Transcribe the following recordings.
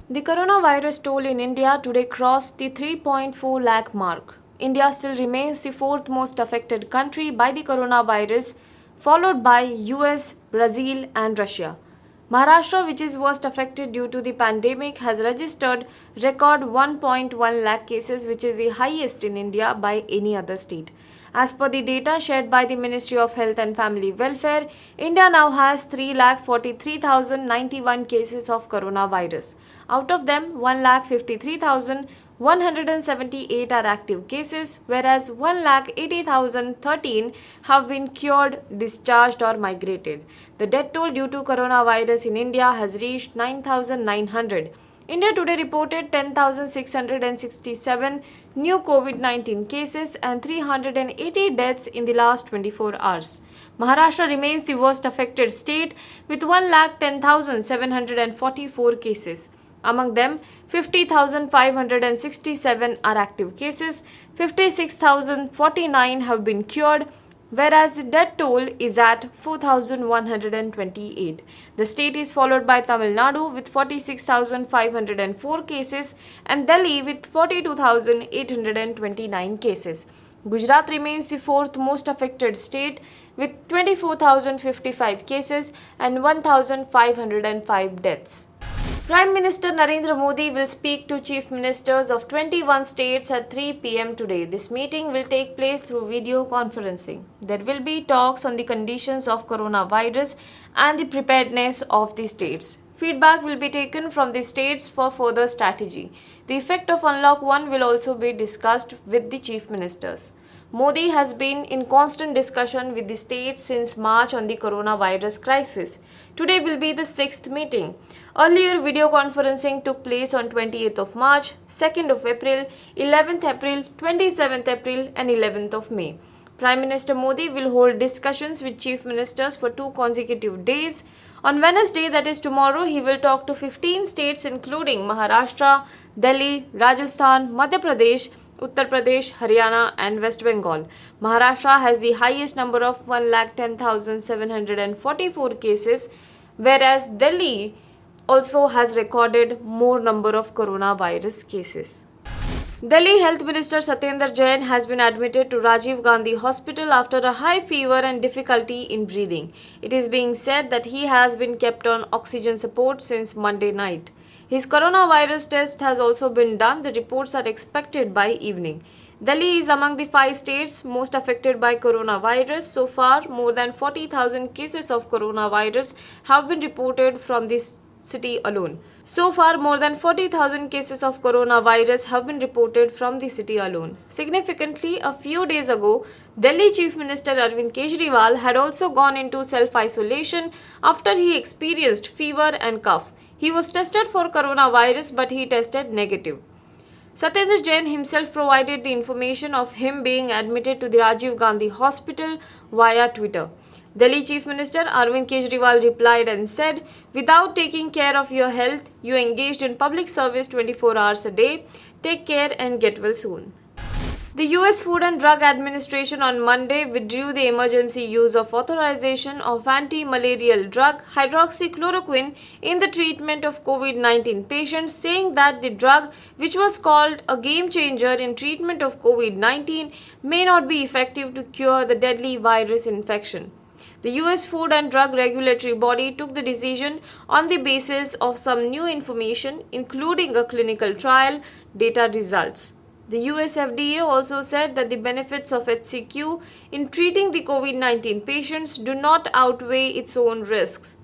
The coronavirus toll in India today crossed the 3.4 lakh mark. India still remains the fourth most affected country by the coronavirus, followed by US, Brazil, and Russia. Maharashtra, which is worst affected due to the pandemic, has registered record 1.1 lakh cases, which is the highest in India by any other state. As per the data shared by the Ministry of Health and Family Welfare, India now has 3,43,091 cases of coronavirus. Out of them, 1,53,178 are active cases, whereas 1,80,013 have been cured, discharged, or migrated. The death toll due to coronavirus in India has reached 9,900. India today reported 10,667 new COVID-19 cases and 380 deaths in the last 24 hours. Maharashtra remains the worst affected state with 1,10,744 cases. Among them, 50,567 are active cases, 56,049 have been cured, whereas the death toll is at 4,128. The state is followed by Tamil Nadu with 46,504 cases and Delhi with 42,829 cases. Gujarat remains the fourth most affected state with 24,055 cases and 1,505 deaths. Prime Minister Narendra Modi will speak to chief ministers of 21 states at 3 p.m. today. This meeting will take place through video conferencing. There will be talks on the conditions of coronavirus and the preparedness of the states. Feedback will be taken from the states for further strategy. The effect of Unlock 1 will also be discussed with the chief ministers. Modi has been in constant discussion with the states since March on the coronavirus crisis. Today will be the sixth meeting. Earlier, video conferencing took place on 28th of March, 2nd of April, 11th April, 27th April and 11th of May. Prime Minister Modi will hold discussions with chief ministers for 2 consecutive days. On Wednesday, that is tomorrow, he will talk to 15 states including Maharashtra, Delhi, Rajasthan, Madhya Pradesh, Uttar Pradesh, Haryana and West Bengal. Maharashtra has the highest number of 1,10,744 cases, whereas Delhi also has recorded more number of coronavirus cases. Delhi Health Minister Satyendra Jain has been admitted to Rajiv Gandhi Hospital after a high fever and difficulty in breathing. It is being said that he has been kept on oxygen support since Monday night. His coronavirus test has also been done. The reports are expected by evening. Delhi is among the 5 states most affected by coronavirus. So far, more than 40,000 cases of coronavirus have been reported from this city alone. So far, more than 40,000 cases of coronavirus have been reported from the city alone. Significantly, a few days ago, Delhi Chief Minister Arvind Kejriwal had also gone into self-isolation after he experienced fever and cough. He was tested for coronavirus but he tested negative. Satyendra Jain himself provided the information of him being admitted to the Rajiv Gandhi Hospital via Twitter. Delhi Chief Minister Arvind Kejriwal replied and said, "Without taking care of your health, you engaged in public service 24 hours a day. Take care and get well soon." The US Food and Drug Administration on Monday withdrew the emergency use of authorization of anti-malarial drug hydroxychloroquine in the treatment of COVID-19 patients, saying that the drug, which was called a game changer in treatment of COVID-19, may not be effective to cure the deadly virus infection. The US Food and Drug Regulatory Body took the decision on the basis of some new information, including a clinical trial data results. The US FDA also said that the benefits of HCQ in treating the COVID-19 patients do not outweigh its own risks.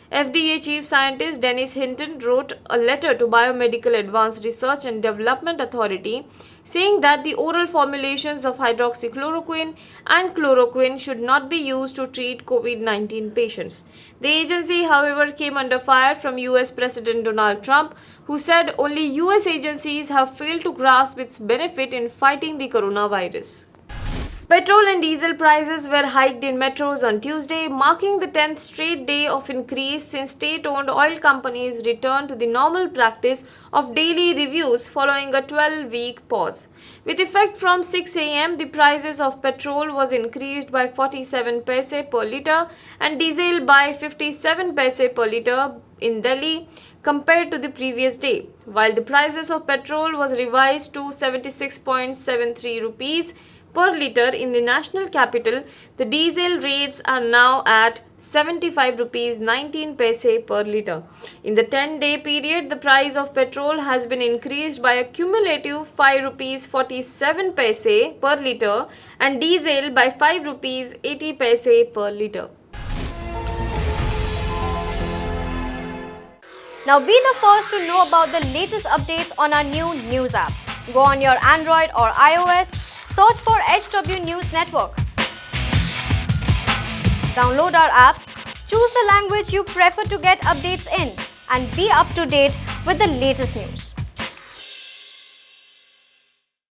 FDA Chief Scientist Dennis Hinton wrote a letter to Biomedical Advanced Research and Development Authority saying that the oral formulations of hydroxychloroquine and chloroquine should not be used to treat COVID-19 patients. The agency, however, came under fire from US President Donald Trump, who said only US agencies have failed to grasp its benefit in fighting the coronavirus. Petrol and diesel prices were hiked in metros on Tuesday, marking the 10th straight day of increase since state-owned oil companies returned to the normal practice of daily reviews following a 12-week pause. With effect from 6 a.m., the prices of petrol was increased by 47 paise per litre and diesel by 57 paise per litre in Delhi compared to the previous day, while the prices of petrol was revised to 76.73 rupees per litre in the national capital. The diesel rates are now at 75 rupees 19 paise per litre. In the 10-day period, the price of petrol has been increased by a cumulative 5 rupees 47 paise per litre and diesel by 5 rupees 80 paise per litre. Now be the first to know about the latest updates on our new news app. Go on your Android or iOS, search for HW News Network. Download our app, choose the language you prefer to get updates in, and be up to date with the latest news.